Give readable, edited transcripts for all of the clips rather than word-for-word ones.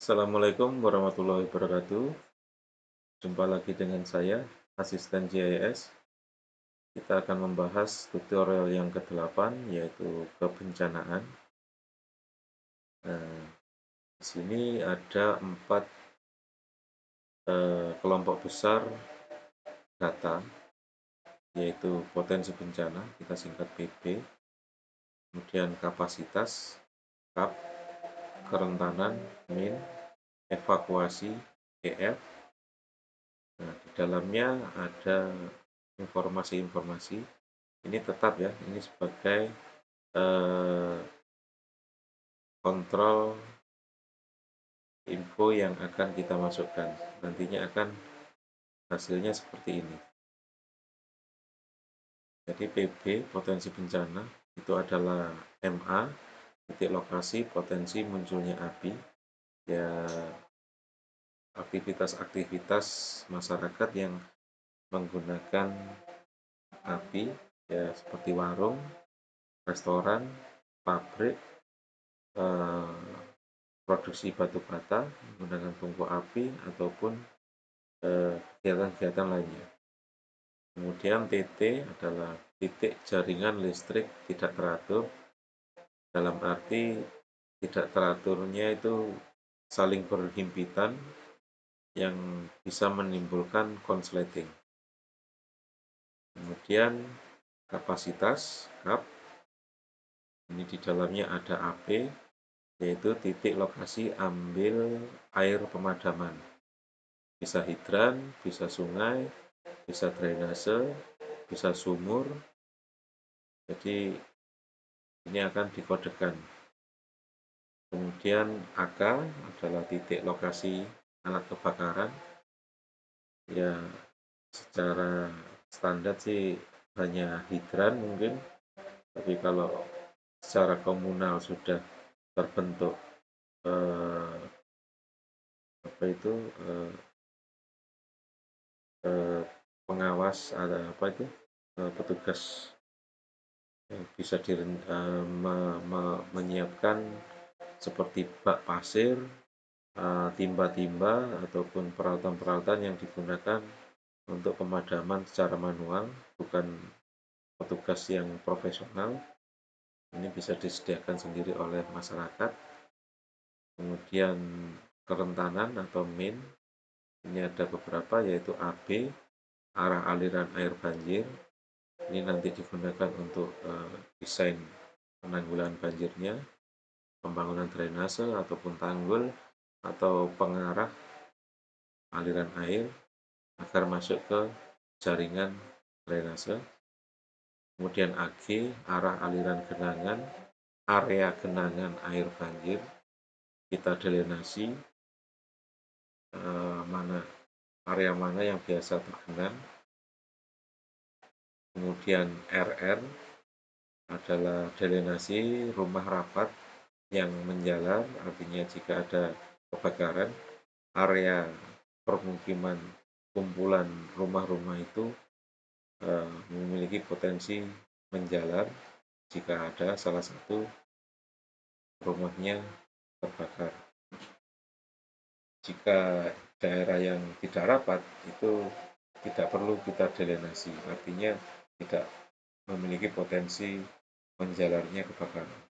Assalamualaikum warahmatullahi wabarakatuh. Jumpa lagi dengan saya, Asisten GIS. Kita akan membahas tutorial yang ke-8, yaitu kebencanaan. Nah, di sini ada 4 kelompok besar data, yaitu potensi bencana, kita singkat PB, kemudian kapasitas, KAP, kerentanan, MIN, evakuasi, EF. Nah, di dalamnya ada informasi-informasi. Ini tetap ya, ini sebagai eh, kontrol info yang akan kita masukkan. Nantinya akan hasilnya seperti ini. Jadi PB, potensi bencana, itu adalah MA, titik lokasi potensi munculnya api. Ya, aktivitas-aktivitas masyarakat yang menggunakan api, ya seperti warung, restoran, pabrik, eh, produksi batu bata menggunakan tungku api ataupun kegiatan-kegiatan lainnya. Kemudian TT adalah titik jaringan listrik tidak teratur, dalam arti tidak teraturnya itu saling berhimpitan yang bisa menimbulkan konsleting. Kemudian kapasitas KAP, ini di dalamnya ada AP, yaitu titik lokasi ambil air pemadaman. Bisa hidran, bisa sungai, bisa drainase, bisa sumur. Jadi ini akan dikodekan. Kemudian AK adalah titik lokasi alat kebakaran. Ya, secara standar sih hanya hidran mungkin, tapi kalau secara komunal sudah terbentuk eh, apa itu pengawas, ada apa itu petugas yang bisa menyiapkan seperti bak pasir, timba-timba, ataupun peralatan-peralatan yang digunakan untuk pemadaman secara manual, bukan petugas yang profesional. Ini bisa disediakan sendiri oleh masyarakat. Kemudian kerentanan atau MIN, ini ada beberapa, yaitu AB, arah aliran air banjir. Ini nanti digunakan untuk desain penanggulangan banjirnya, pembangunan drainase ataupun tanggul, atau pengarah aliran air agar masuk ke jaringan drainase. Kemudian AG, arah aliran genangan, area genangan air banjir, kita drainasi mana area mana yang biasa tergenang. Kemudian RR adalah drainasi rumah rapat yang menjalar, artinya jika ada kebakaran, area permukiman kumpulan rumah-rumah itu memiliki potensi menjalar jika ada salah satu rumahnya terbakar. Jika daerah yang tidak rapat itu tidak perlu kita drainasi, artinya tidak memiliki potensi menjalarnya kebakaran.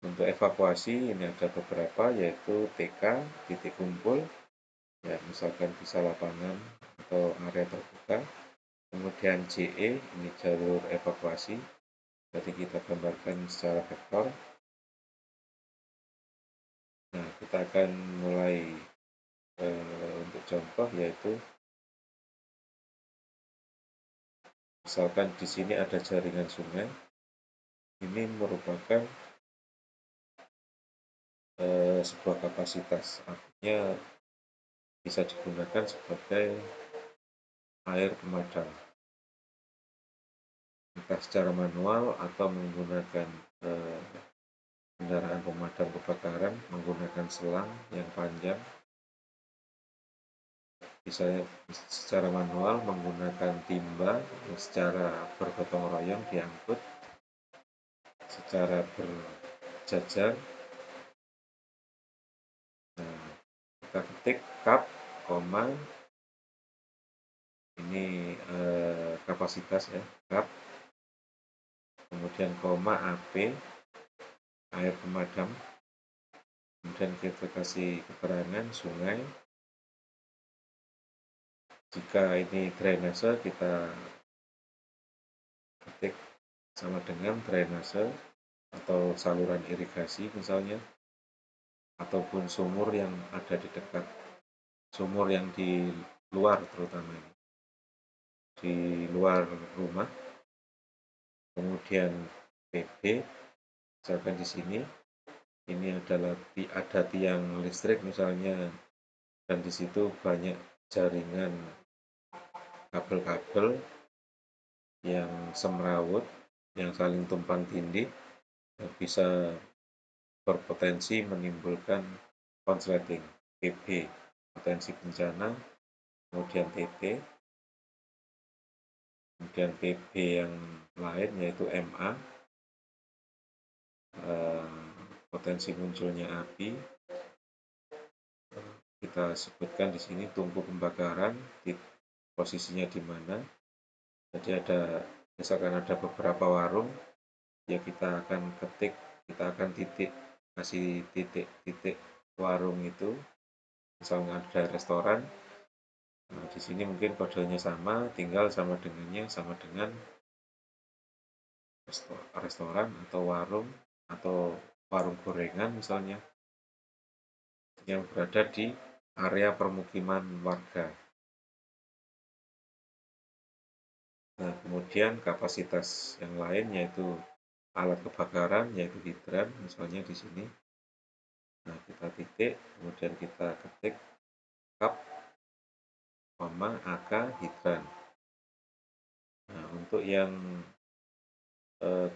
Untuk evakuasi ini ada beberapa, yaitu TK, titik kumpul, ya misalkan bisa lapangan atau area terbuka. Kemudian JE, ini jalur evakuasi, jadi kita gambarkan secara vektor. Nah, kita akan mulai untuk contoh, yaitu misalkan di sini ada jaringan sungai. Ini merupakan sebuah kapasitas, artinya bisa digunakan sebagai air pemadam, entah secara manual atau menggunakan kendaraan pemadam kebakaran menggunakan selang yang panjang. Bisa secara manual menggunakan timba yang secara bergotong royong diangkut secara berjajar kita ketik kap, koma, ini kapasitas ya, kap, kemudian koma AP, air pemadam, kemudian kita kasih keterangan sungai. Jika ini drainase, kita ketik sama dengan drainase atau saluran irigasi misalnya, ataupun sumur yang ada di dekat, sumur yang di luar terutama di luar rumah. Kemudian PB, misalkan di sini ini adalah ada tiang listrik misalnya, dan di situ banyak jaringan kabel-kabel yang semrawut, yang saling tumpang tindih, bisa berpotensi menimbulkan konsleting. PB, potensi bencana, kemudian TT, kemudian PB yang lain yaitu MA, potensi munculnya api. Kita sebutkan di sini tungku pembakaran, posisinya di mana. Jadi misalkan ada beberapa warung, ya kita akan ketik, kita akan kasih titik-titik warung itu. Misalnya ada restoran, nah, di sini mungkin kodenya sama, tinggal sama dengannya sama dengan restoran atau warung gorengan misalnya, yang berada di area permukiman warga. Nah, kemudian kapasitas yang lain yaitu alat kebakaran, yaitu hidran, misalnya di sini. Nah, kita titik, kemudian kita ketik kap, koma, AK, hidran. Nah, untuk yang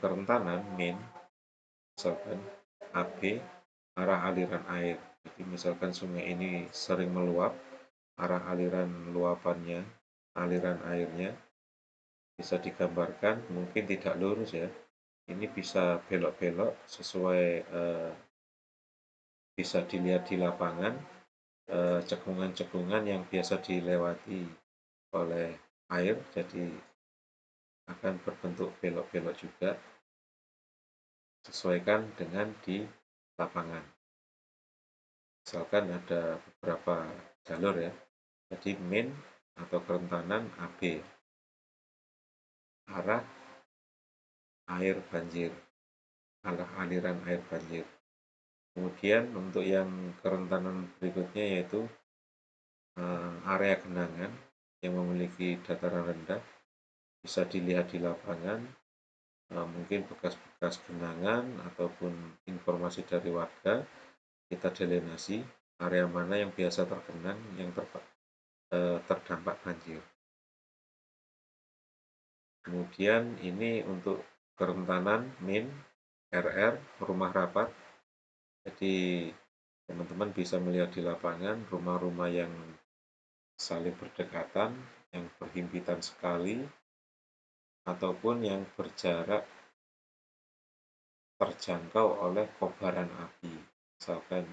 kerentanan main, misalkan AB, arah aliran air. Jadi misalkan sungai ini sering meluap, arah aliran luapannya, aliran airnya bisa digambarkan, mungkin tidak lurus ya. Ini bisa belok-belok sesuai bisa dilihat di lapangan, cekungan-cekungan yang biasa dilewati oleh air, jadi akan berbentuk belok-belok juga, sesuaikan dengan di lapangan. Misalkan ada beberapa jalur ya, jadi main atau kerentanan AB, arah air banjir, arah aliran air banjir. Kemudian untuk yang kerentanan berikutnya yaitu area genangan yang memiliki dataran rendah, bisa dilihat di lapangan, mungkin bekas-bekas genangan ataupun informasi dari warga, kita delenasi area mana yang biasa tergenang, yang terdampak banjir. Kemudian ini untuk kerentanan min, RR, rumah rapat. Jadi teman-teman bisa melihat di lapangan rumah-rumah yang saling berdekatan, yang berhimpitan sekali, ataupun yang berjarak terjangkau oleh kobaran api. Misalkan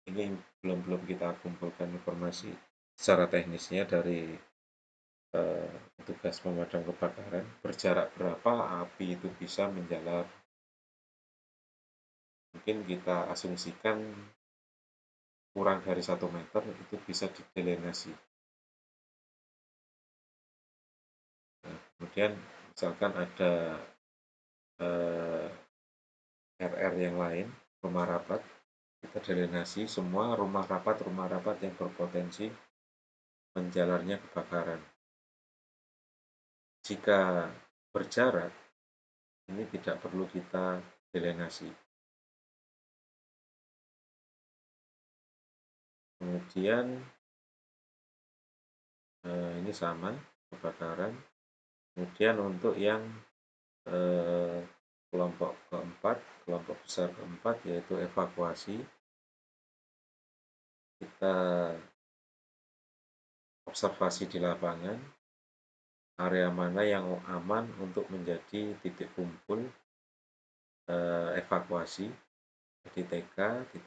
ini belum kita kumpulkan informasi secara teknisnya dari petugas pemadam kebakaran, berjarak berapa api itu bisa menjalar. Mungkin kita asumsikan kurang dari 1 meter itu bisa didelenasi. Nah, kemudian misalkan ada RR yang lain, rumah rapat, kita delenasi semua rumah rapat yang berpotensi menjalarnya kebakaran. Jika berjarak, ini tidak perlu kita delenasi. Kemudian ini sama, kebakaran. Kemudian untuk yang kelompok keempat, kelompok besar keempat, yaitu evakuasi. Kita observasi di lapangan, area mana yang aman untuk menjadi titik kumpul evakuasi, jadi TK, titik